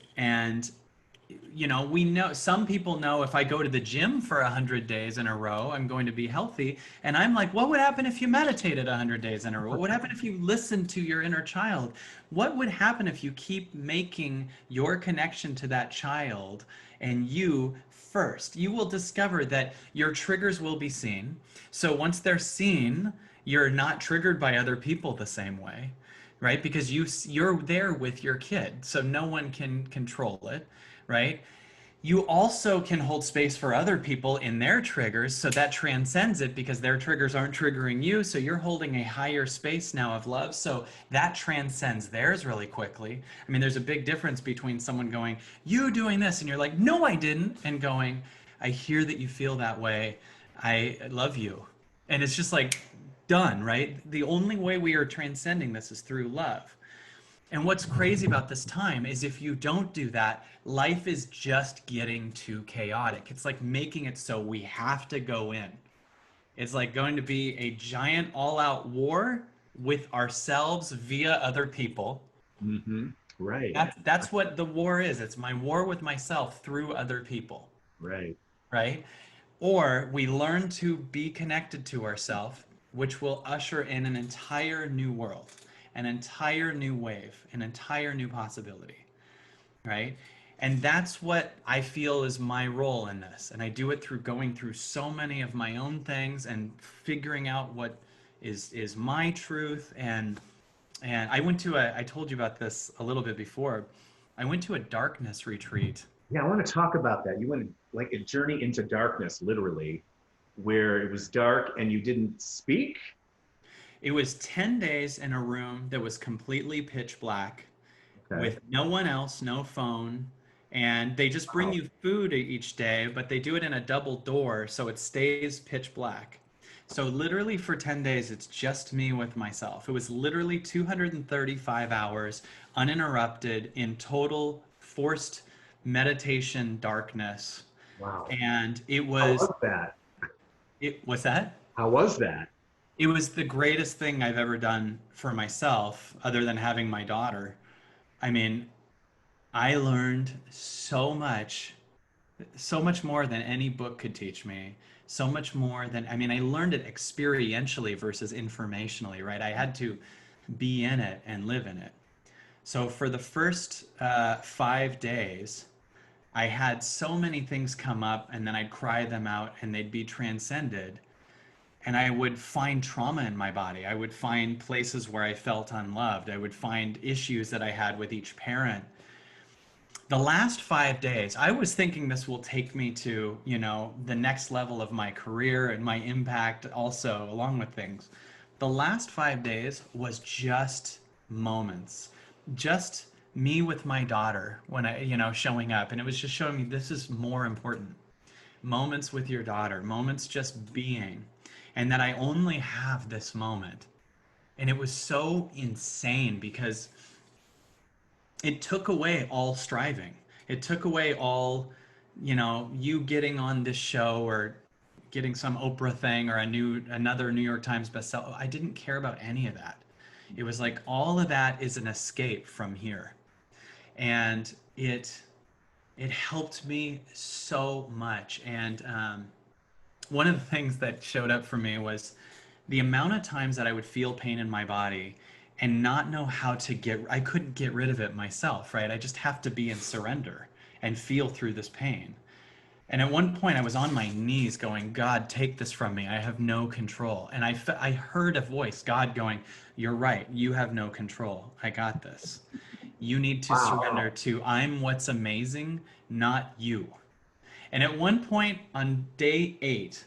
you know, we know some people know if I go to the gym for 100 days in a row, I'm going to be healthy. And I'm like, what would happen if you meditated 100 days in a row? What would happen if you listened to your inner child? What would happen if you keep making your connection to that child and you first? You will discover that your triggers will be seen. So once they're seen, you're not triggered by other people the same way, right? Because you're there with your kid, so no one can control it, right? You also can hold space for other people in their triggers, so that transcends it because their triggers aren't triggering you, so you're holding a higher space now of love, so that transcends theirs really quickly. I mean, there's a big difference between someone going, you doing this, and you're like, no, I didn't, and going, I hear that you feel that way, I love you. And it's just like done, right? The only way we are transcending this is through love. And what's crazy about this time is if you don't do that, life is just getting too chaotic. It's like making it so we have to go in. It's like going to be a giant all-out war with ourselves via other people. Hmm. Right. That's what the war is. It's my war with myself through other people, Right. right? Or we learn to be connected to ourselves, which will usher in an entire new world, an entire new wave, an entire new possibility, right? And that's what I feel is my role in this. And I do it through going through so many of my own things and figuring out what is my truth. And I went to I told you about this a little bit before. I went to a darkness retreat. Yeah, I want to talk about that. You went like a journey into darkness, literally, where it was dark and you didn't speak. It was 10 days in a room that was completely pitch black Okay. with no one else, no phone. And they just bring Wow. you food each day, but they do it in a double door so it stays pitch black. So literally for 10 days, it's just me with myself. It was literally 235 hours uninterrupted in total forced meditation darkness. Wow. And it How was, was that? it was that? How was that? It was the greatest thing I've ever done for myself, other than having my daughter. I mean, I learned so much more than any book could teach me. So much more than, I mean, I learned it experientially versus informationally, right? I had to be in it and live in it. So for the first 5 days, I had so many things come up and then I'd cry them out and they'd be transcended. And I would find trauma in my body. I would find places where I felt unloved. I would find issues that I had with each parent. The last 5 days, I was thinking this will take me to, you know, the next level of my career and my impact also, along with things. The last 5 days was just moments, just me with my daughter when I, you know, showing up. And it was just showing me this is more important. Moments with your daughter, moments just being, and that I only have this moment. And it was so insane because it took away all striving. It took away all, you know, you getting on this show or getting some Oprah thing or another New York Times bestseller. I didn't care about any of that. It was like all of that is an escape from here. And it helped me so much. And one of the things that showed up for me was the amount of times that I would feel pain in my body and not know how to I couldn't get rid of it myself, right? I just have to be in surrender and feel through this pain. And at one point I was on my knees going, God, take this from me. I have no control. And I heard a voice, God going, you're right. You have no control. I got this. You need to Wow. surrender to I'm what's amazing, not you. And at one point on day 8,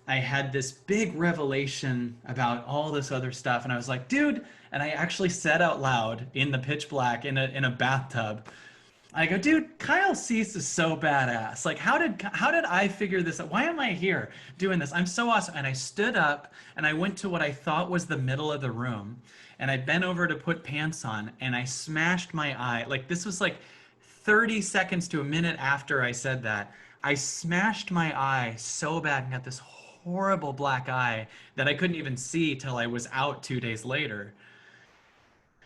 I had this big revelation about all this other stuff. And I was like, dude, and I actually said out loud in the pitch black in a bathtub, I go, dude, Kyle Cease is so badass. Like, how did I figure this out? Why am I here doing this? I'm so awesome. And I stood up and I went to what I thought was the middle of the room, and I bent over to put pants on, and I smashed my eye. Like, this was like 30 seconds to a minute after I said that. I smashed my eye so bad and got this horrible black eye that I couldn't even see till I was out 2 days later.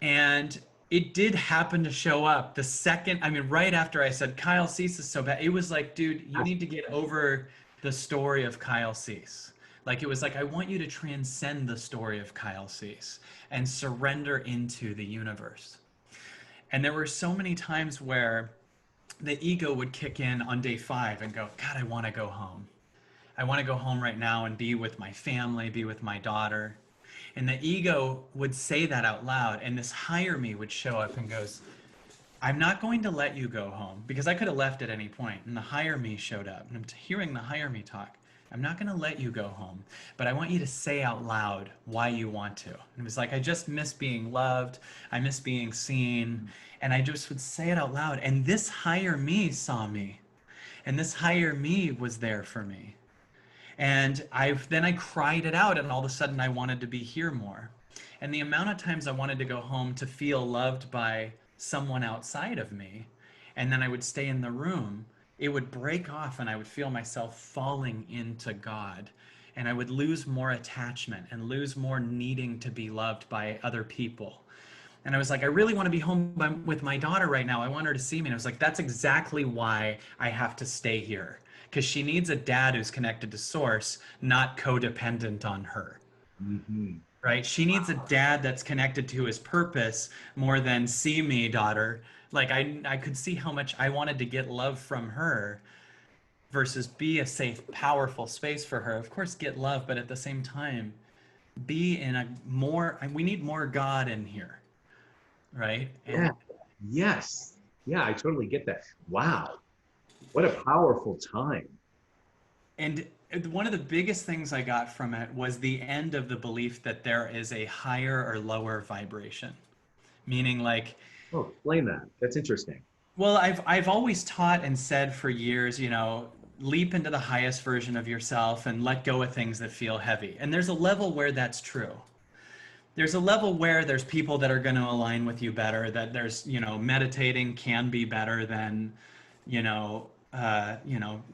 And it did happen to show up the second, I mean, right after I said Kyle Cease is so bad. It was like, dude, you need to get over the story of Kyle Cease. Like, it was like, I want you to transcend the story of Kyle Cease and surrender into the universe. And there were so many times where the ego would kick in on day 5 and go, God, I want to go home. I want to go home right now and be with my family, be with my daughter. And the ego would say that out loud, and this higher me would show up and goes, I'm not going to let you go home, because I could have left at any point. And the higher me showed up, and I'm hearing the higher me talk. I'm not going to let you go home, but I want you to say out loud why you want to. And it was like, I just miss being loved. I miss being seen. And I just would say it out loud. And this higher me saw me. And this higher me was there for me. And then I cried it out, and all of a sudden I wanted to be here more. And the amount of times I wanted to go home to feel loved by someone outside of me, and then I would stay in the room, it would break off and I would feel myself falling into God. And I would lose more attachment and lose more needing to be loved by other people. And I was like, I really want to be home with my daughter right now. I want her to see me. And I was like, that's exactly why I have to stay here. Because she needs a dad who's connected to source, not codependent on her. Mm-hmm. Right? She needs a dad that's connected to his purpose more than see me, daughter. Like, I could see how much I wanted to get love from her versus be a safe, powerful space for her. Of course, get love, but at the same time, be in a more, we need more God in here. Right? Yeah. Yes. Yeah, I totally get that. Wow. What a powerful time. And one of the biggest things I got from it was the end of the belief that there is a higher or lower vibration. Meaning, like, Oh, explain that. That's interesting. well, I've always taught and said for years, leap into the highest version of yourself and let go of things that feel heavy. And there's a level where that's true. There's a level where there's people that are going to align with you better, that there's, meditating can be better than,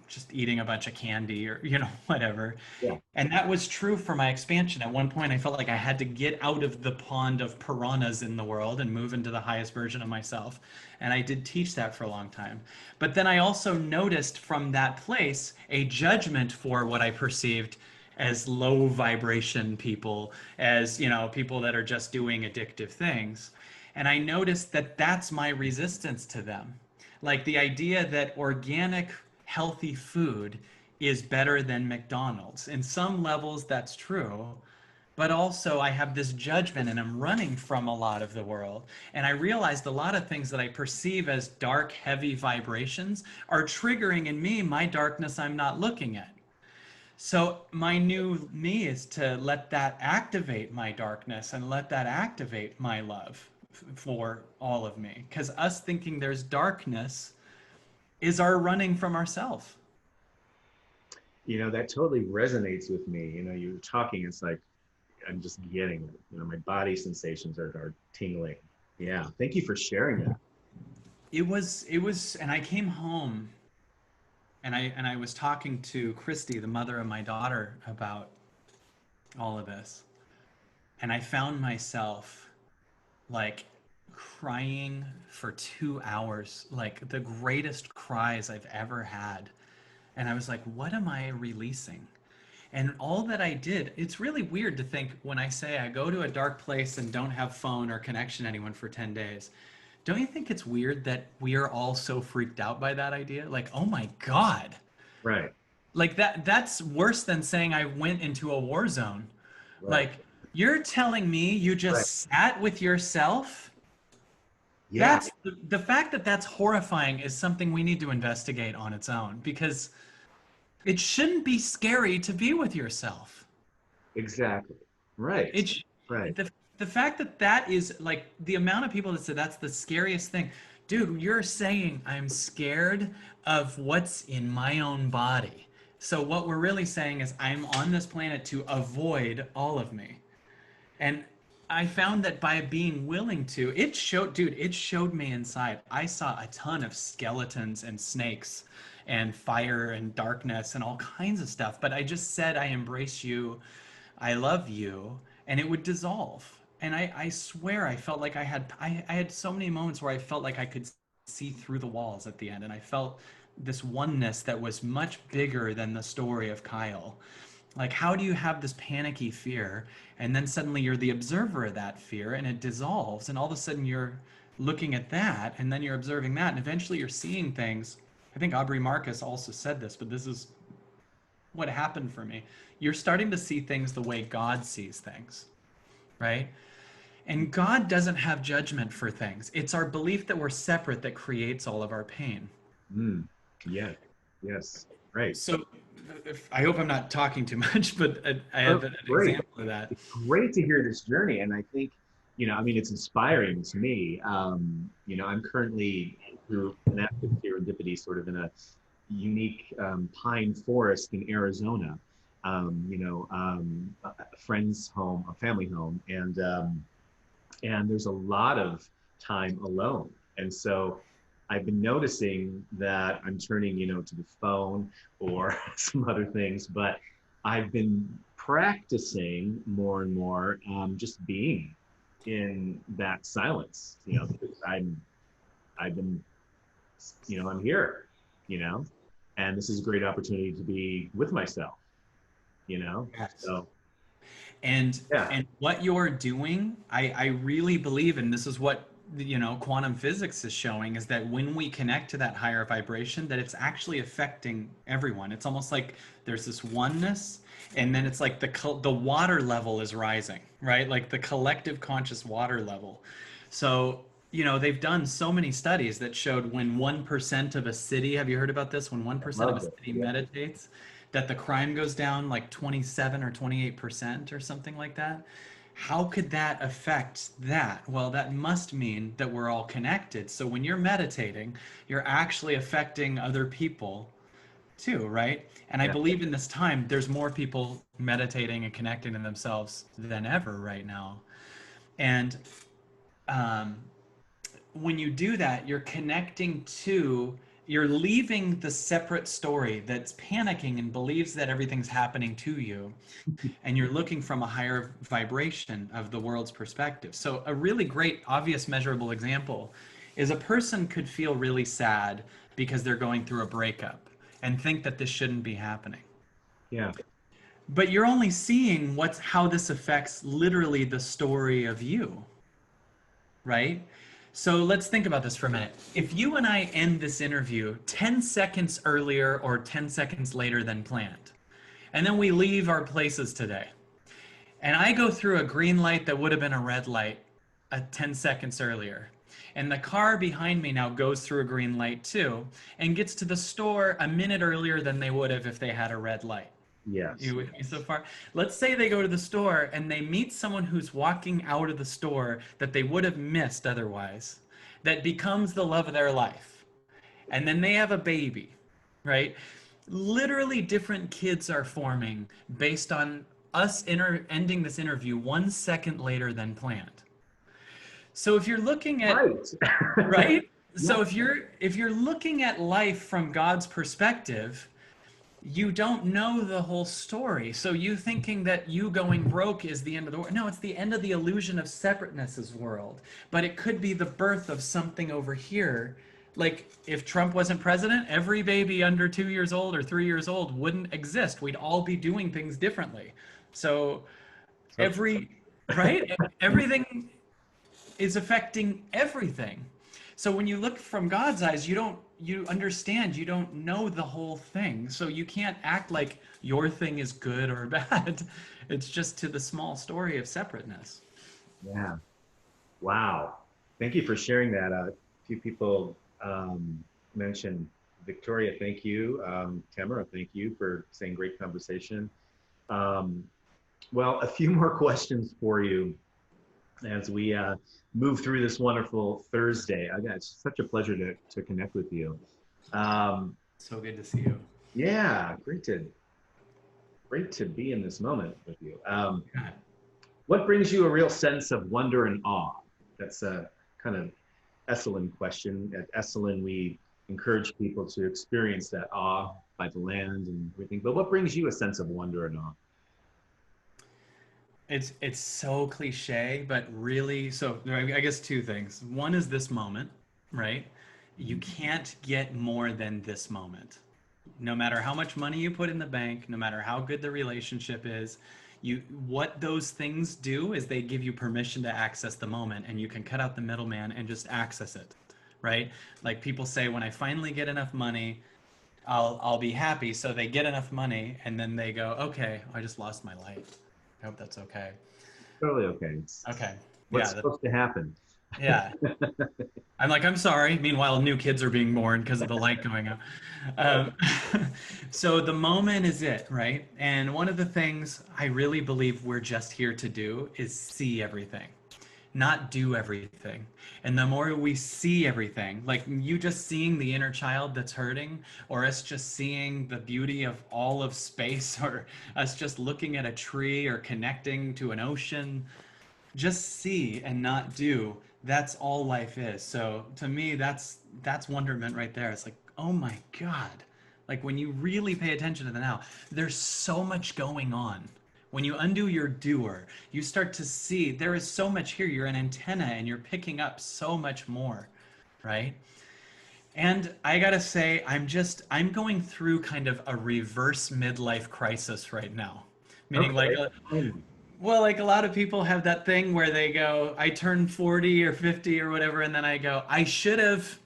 just eating a bunch of candy or, whatever. Yeah. And that was true for my expansion. At one point, I felt like I had to get out of the pond of piranhas in the world and move into the highest version of myself. And I did teach that for a long time. But then I also noticed from that place a judgment for what I perceived as low vibration people, as, people that are just doing addictive things. And I noticed that that's my resistance to them. Like, the idea that organic, healthy food is better than McDonald's. In some levels, that's true. But also, I have this judgment and I'm running from a lot of the world. And I realized a lot of things that I perceive as dark, heavy vibrations are triggering in me my darkness I'm not looking at. So my new me is to let that activate my darkness and let that activate my love for all of me. Because us thinking there's darkness is our running from ourselves. That totally resonates with me. You're talking, it's like, I'm just getting it. My body sensations are tingling. Yeah. Thank you for sharing that. It was, and I came home and I was talking to Christy, the mother of my daughter, about all of this. And I found myself like crying for 2 hours, like the greatest cries I've ever had. And I was like, what am I releasing? And all that I did, it's really weird to think when I say I go to a dark place and don't have phone or connection to anyone for 10 days. Don't you think it's weird that we are all so freaked out by that idea? Like, oh my God. Right. Like that's worse than saying I went into a war zone. Right. Like, you're telling me you Right. just sat with yourself? Yeah. That's the fact that that's horrifying is something we need to investigate on its own, because it shouldn't be scary to be with yourself. Exactly. Right. It's Right. the fact that that is like the amount of people that say that's the scariest thing. dude, you're saying I'm scared of what's in my own body. So what we're really saying is I'm on this planet to avoid all of me. And I found that by being willing to, it showed, dude, it showed me inside. I saw a ton of skeletons and snakes and fire and darkness and all kinds of stuff. But I just said, I embrace you. I love you. And it would dissolve. And I swear I felt like I had so many moments where I felt like I could see through the walls at the end. And I felt this oneness that was much bigger than the story of Kyle. Like, how do you have this panicky fear, and then suddenly you're the observer of that fear, and it dissolves, and all of a sudden you're looking at that, and then you're observing that, and eventually you're seeing things. I think Aubrey Marcus also said this, but this is what happened for me. You're starting to see things the way God sees things, right? And God doesn't have judgment for things. It's our belief that we're separate that creates all of our pain. Mm. Yeah. Yes. Right. So I hope I'm not talking too much, but I Oh, have an great. example of that. It's great to hear this journey. And I think, I mean, it's inspiring to me. I'm currently through an active serendipity, sort of in a unique pine forest in Arizona, a friend's home, a family home. And there's a lot of time alone. And so I've been noticing that I'm turning, to the phone or some other things, but I've been practicing more and more just being in that silence, because I've been, I'm here, you know, and this is a great opportunity to be with myself, you know, Yes. so And yeah, and what you're doing, I really believe, and this is what quantum physics is showing, is that when we connect to that higher vibration, that it's actually affecting everyone. It's almost like there's this oneness, and then it's like the water level is rising, right? Like the collective conscious water level. So they've done so many studies that showed when 1% of a city, have you heard about this? When I 1% of a love it. city Yeah, meditates, that the crime goes down like 27 or 28% or something like that. How could that affect that? Well, that must mean that we're all connected. So when you're meditating, you're actually affecting other people too, right? And I yeah, believe in this time, there's more people meditating and connecting to themselves than ever right now. And um, when you do that, you're connecting to, you're leaving the separate story that's panicking and believes that everything's happening to you, and you're looking from a higher vibration of the world's perspective. So a really great, obvious, measurable example is a person could feel really sad because they're going through a breakup and think that this shouldn't be happening. yeah, But you're only seeing how this affects literally the story of you, right? So let's think about this for a minute. If you and I end this interview 10 seconds earlier or 10 seconds later than planned, and then we leave our places today, and I go through a green light that would have been a red light 10 seconds earlier, and the car behind me now goes through a green light too, and gets to the store a minute earlier than they would have if they had a red light. yes, You with me so far? Let's say they go to the store and they meet someone who's walking out of the store that they would have missed otherwise, that becomes the love of their life. And then they have a baby, right? Literally different kids are forming based on us ending this interview 1 second later than planned. So if you're looking at, right, right? yeah, So if you're looking at life from God's perspective, you don't know the whole story. So you thinking that you going broke is the end of the world. No, it's the end of the illusion of separateness's world. But it could be the birth of something over here. Like if Trump wasn't president, every baby under 2 years old or 3 years old wouldn't exist. We'd all be doing things differently. So so true. every, right? Everything is affecting everything. So when you look from God's eyes, you understand, you don't know the whole thing. So you can't act like your thing is good or bad. It's just to the small story of separateness. Yeah. Wow. Thank you for sharing that. A few people mentioned Victoria, thank you. Tamara, thank you for saying great conversation. Um, well, a few more questions for you. as we move through this wonderful Thursday. It's such a pleasure to connect with you. Um, So good to see you. yeah, great to be in this moment with you. Yeah. What brings you a real sense of wonder and awe? That's a kind of Esalen question. At Esalen, we encourage people to experience that awe by the land and everything. But what brings you a sense of wonder and awe? It's so cliche, but really, so I guess two things. One is this moment, right? You can't get more than this moment. No matter how much money you put in the bank, no matter how good the relationship is, you what those things do is they give you permission to access the moment, and you can cut out the middleman and just access it, right? Like people say, when I finally get enough money, I'll be happy. So they get enough money and then they go, okay, I just lost my life. I hope that's okay. Totally okay. It's Okay. what's Yeah. supposed to happen. Yeah. I'm like, I'm sorry. Meanwhile, new kids are being born because of the light going out. Um, so the moment is it, right? And one of the things I really believe we're just here to do is see everything, not do everything. And the more we see everything, like you just seeing the inner child that's hurting, or us just seeing the beauty of all of space, or us just looking at a tree or connecting to an ocean, just see and not do. That's all life is. So to me, that's wonderment right there. It's like, oh my God. Like when you really pay attention to the now, there's so much going on. When you undo your doer, you start to see there is so much here. You're an antenna and you're picking up so much more, right? And I gotta say, I'm going through kind of a reverse midlife crisis right now. Meaning like Okay. well, like a lot of people have that thing where they go, I turn 40 or 50 or whatever, and then I go, I should have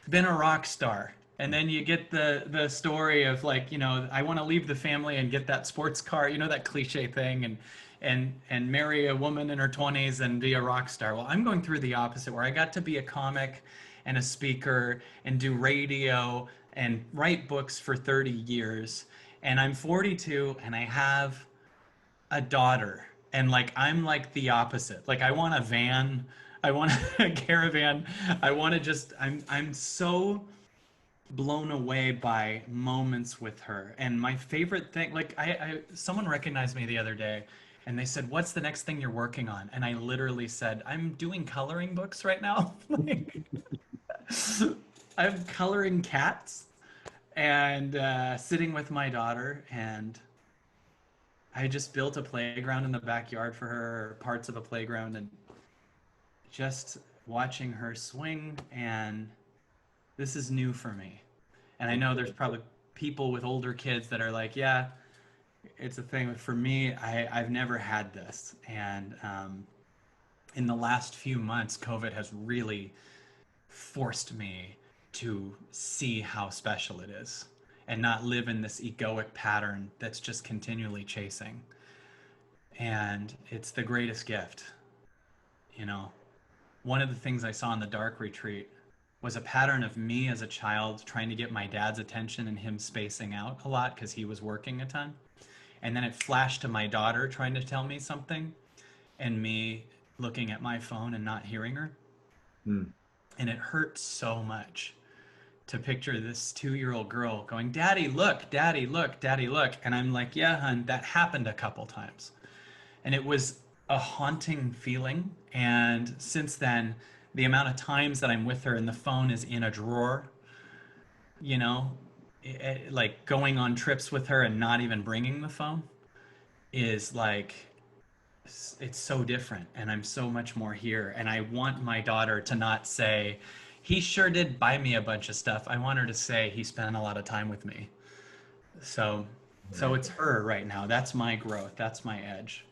been a rock star. And then you get the story of like, I want to leave the family and get that sports car, that cliche thing, and marry a woman in her 20s and be a rock star. Well, I'm going through the opposite where I got to be a comic and a speaker and do radio and write books for 30 years. And I'm 42 and I have a daughter, and like I'm like the opposite. Like I want a van, I want a caravan. I want to just I'm so blown away by moments with her. And my favorite thing, like I someone recognized me the other day and they said, "What's the next thing you're working on?" And I literally said, "I'm doing coloring books right now." Like I'm coloring cats and sitting with my daughter, and I just built a playground in the backyard for her, or parts of a playground, and just watching her swing. And this is new for me. And I know there's probably people with older kids that are like, yeah, it's a thing. But for me, I've never had this. And in the last few months, COVID has really forced me to see how special it is and not live in this egoic pattern that's just continually chasing. And it's the greatest gift. You know, one of the things I saw in the dark retreat was a pattern of me as a child trying to get my dad's attention and him spacing out a lot because he was working a ton. And then it flashed to my daughter trying to tell me something and me looking at my phone and not hearing her. Hmm. And it hurt so much to picture this 2 year old girl going, Daddy, look, Daddy, look, Daddy, look. And I'm like, yeah, hun, that happened a couple times. And it was a haunting feeling. And since then, the amount of times that I'm with her and the phone is in a drawer, you know, like going on trips with her and not even bringing the phone is like, it's so different. And I'm so much more here. And I want my daughter to not say, he sure did buy me a bunch of stuff. I want her to say he spent a lot of time with me. So, so Right. it's her right now. That's my growth. That's my edge.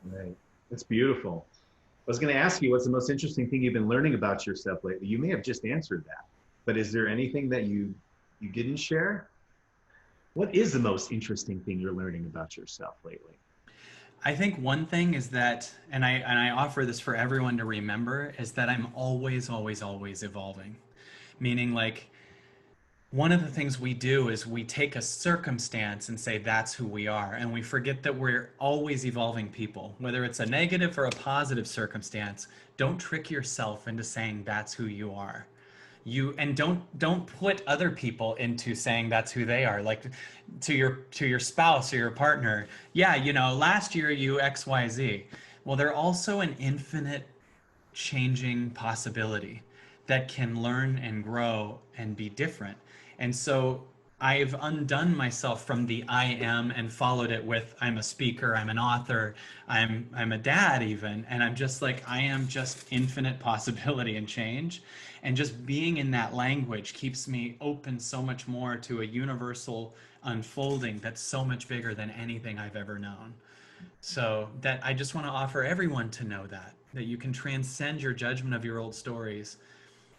Right. That's beautiful. I was going to ask you what's the most interesting thing you've been learning about yourself lately. You may have just answered that, but is there anything that you didn't share? What is the most interesting thing you're learning about yourself lately? I think one thing is that, and I offer this for everyone to remember, is that I'm always, always, always evolving. Meaning, like, one of the things we do is we take a circumstance and say that's who we are, and we forget that we're always evolving people, whether it's a negative or a positive circumstance. Don't trick yourself into saying that's who you are. And don't put other people into saying that's who they are, like to your spouse or your partner. Yeah, last year you XYZ. Well, they're also an infinite changing possibility that can learn and grow and be different. And so I've undone myself from the I am and followed it with I'm a speaker, I'm an author, I'm a dad even, and I'm just like I am just infinite possibility and change. And just being in that language keeps me open so much more to a universal unfolding that's so much bigger than anything I've ever known. So that I just want to offer everyone to know that you can transcend your judgment of your old stories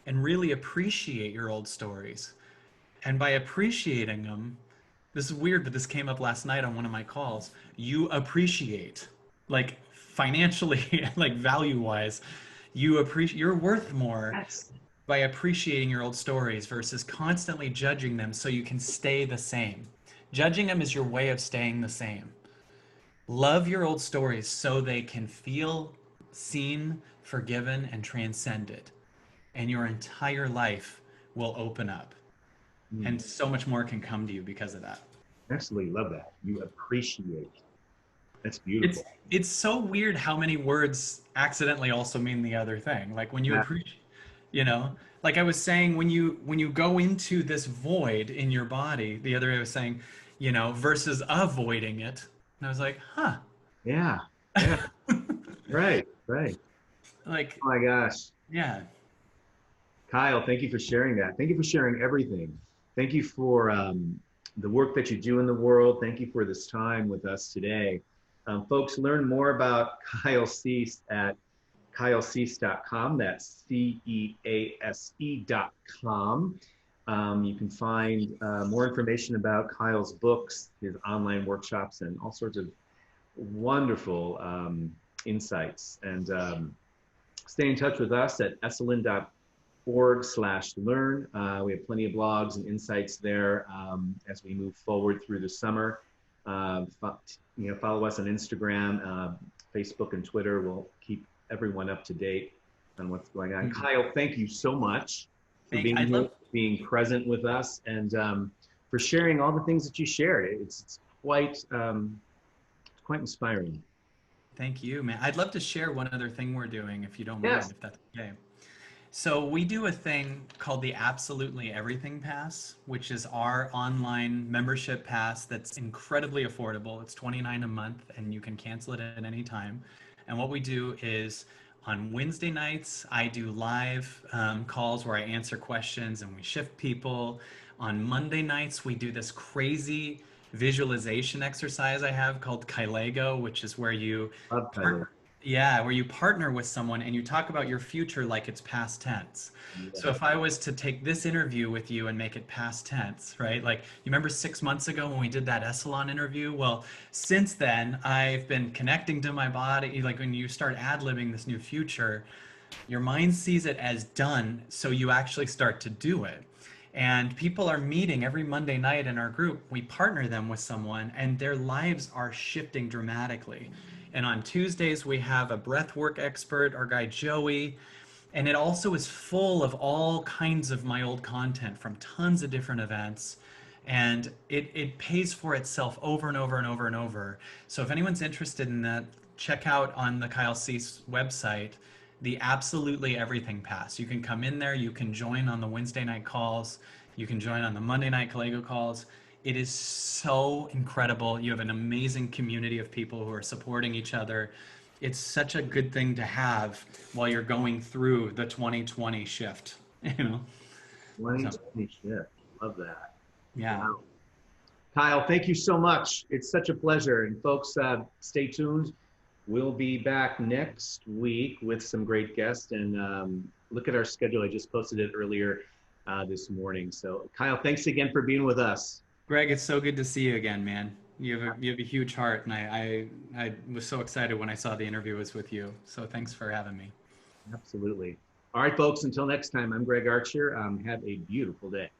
and really appreciate your old stories. And by appreciating them, this is weird, but this came up last night on one of my calls. You appreciate, like financially, like value wise, you're worth more Yes. by appreciating your old stories versus constantly judging them so you can stay the same. Judging them is your way of staying the same. Love your old stories so they can feel seen, forgiven, and transcended. And your entire life will open up. Mm. And so much more can come to you because of that. Absolutely love that. You appreciate. That's It's beautiful. it's so weird how many words accidentally also mean the other thing. Like when you Yeah. appreciate, you know, like I was saying when you go into this void in your body, the other day I was saying, versus avoiding it. And I was like, huh. Yeah. Yeah. Right. Right. Like, Oh my gosh. yeah. Kyle, thank you for sharing that. Thank you for sharing everything. Thank you for the work that you do in the world. Thank you for this time with us today. Folks, learn more about Kyle Cease at kylecease.com. That's CEASE.com. You can find more information about Kyle's books, his online workshops, and all sorts of wonderful insights. And stay in touch with us at esalen.org/learn. We have plenty of blogs and insights there as we move forward through the summer. Follow us on Instagram, Facebook, and Twitter. We'll keep everyone up to date on what's going on. Mhm. Kyle, thank you so much for Thank. being I'd here, love. being present with us, and for sharing all the things that you shared. It's quite inspiring. Thank you, man. I'd love to share one other thing we're doing, if you don't mind, Yes. if that's okay. So we do a thing called the Absolutely Everything Pass, which is our online membership pass that's incredibly affordable. It's $29 a month, and you can cancel it at any time. And what we do is on Wednesday nights, I do live calls where I answer questions and we shift people. On Monday nights, we do this crazy visualization exercise I have called Kylego, which is where you Love Tyler. partner, yeah, where you partner with someone and you talk about your future like it's past tense. So Yeah. if I was to take this interview with you and make it past tense, right? Like you remember 6 months ago when we did that Esalen interview? Well, since then I've been connecting to my body. Like when you start ad-libbing this new future, your mind sees it as done, so you actually start to do it. And people are meeting every Monday night in our group. We partner them with someone, and their lives are shifting dramatically. And on Tuesdays, we have a breathwork expert, our guy Joey. And it also is full of all kinds of my old content from tons of different events. And it pays for itself over and over and over and over. So if anyone's interested in that, check out on the Kyle Cease website the Absolutely Everything Pass. You can come in there, you can join on the Wednesday night calls, you can join on the Monday night Collego calls. It is so incredible. You have an amazing community of people who are supporting each other. It's such a good thing to have while you're going through the 2020 shift, you know? So, 2020 shift. Love that. yeah. Wow. Kyle, thank you so much. It's such a pleasure. And folks, stay tuned. We'll be back next week with some great guests. And look at our schedule. I just posted it earlier this morning. So, Kyle, thanks again for being with us. Greg, it's so good to see you again, man. You have a huge heart, and I was so excited when I saw the interview was with you. So thanks for having me. Absolutely. All right, folks, until next time, I'm Greg Archer. Have a beautiful day.